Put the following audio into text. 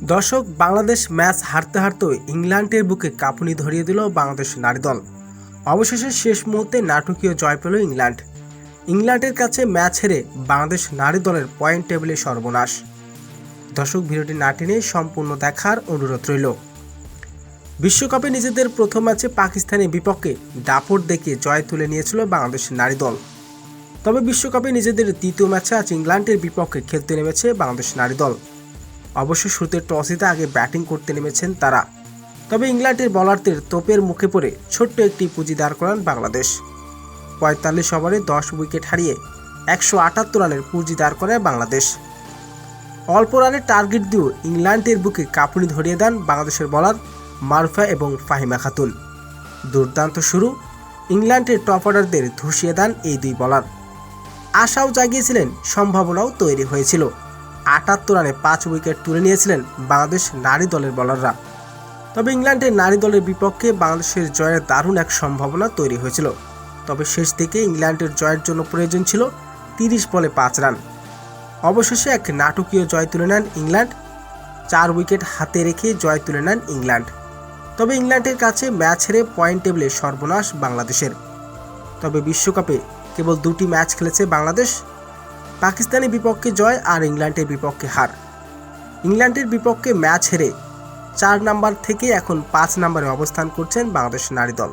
দর্শক, বাংলাদেশ ম্যাচ হারতে হারতেও ইংল্যান্ডের বুকে কাঁপুনি ধরিয়ে দিল বাংলাদেশ নারী দল। অবশেষে শেষ মুহূর্তে নাটকীয় জয় পেল ইংল্যান্ড। ইংল্যান্ডের কাছে ম্যাচ হেরে বাংলাদেশ নারী দলের পয়েন্ট টেবিলে সর্বনাশ। দর্শক, ভিডিওটি না টেনে সম্পূর্ণ দেখার অনুরোধ রইল। বিশ্বকাপে নিজেদের প্রথম ম্যাচে পাকিস্তানের বিপক্ষে দাপট দেখিয়ে জয় তুলে নিয়েছিল বাংলাদেশ নারী দল। তবে বিশ্বকাপে নিজেদের দ্বিতীয় ম্যাচে আজ ইংল্যান্ডের বিপক্ষে খেলতে নেমেছে বাংলাদেশ নারী দল। অবশ্য শুরুতে টস জিতে আগে ব্যাটিং করতে নেমেছেন তারা। তবে ইংল্যান্ডের বোলারদের তোপের মুখে পড়ে ছোট্ট একটি পুঁজি দাঁড় করান বাংলাদেশ। ৪৫ ওভারে 10 উইকেট হারিয়ে 178 রানের পুঁজি দাঁড় করায় বাংলাদেশ। অল্প রানের টার্গেট দিয়েও ইংল্যান্ডের বুকে কাঁপুনি ধরিয়ে দেন বাংলাদেশের বোলার মারুফা এবং ফাহিমা খাতুন। দুর্দান্ত শুরু, ইংল্যান্ডের টপ অর্ডারদের ধুসিয়ে দেন এই দুই বোলার। আশাও জাগিয়েছিলেন, সম্ভাবনাও তৈরি হয়েছিল। 78 রানে 5 উইকেট তুলে নিয়েছিলেন বাংলাদেশ নারী দলের বোলাররা। তবে ইংল্যান্ডের নারী দলের বিপক্ষে বাংলাদেশের জয়ের দারুণ এক সম্ভাবনা তৈরি হয়েছিল। তবে শেষ দিকে ইংল্যান্ডের জয়ের জন্য প্রয়োজন ছিল 30 বলে 5 রান। অবশেষে এক নাটকীয় জয় তুলে নেন ইংল্যান্ড। 4 উইকেট হাতে রেখে জয় তুলে নেন ইংল্যান্ড। তবে ইংল্যান্ডের কাছে ম্যাচ হেরে পয়েন্ট টেবিলে সর্বনাশ বাংলাদেশের। তবে বিশ্বকাপে কেবল 2টি ম্যাচ খেলেছে বাংলাদেশ। পাকিস্তানের বিপক্ষে জয় আর ইংল্যান্ডের বিপক্ষে হার। ইংল্যান্ডের বিপক্ষে ম্যাচ হেরে 4 নম্বর থেকে এখন 5 নম্বরে অবস্থান করছেন বাংলাদেশ নারী দল।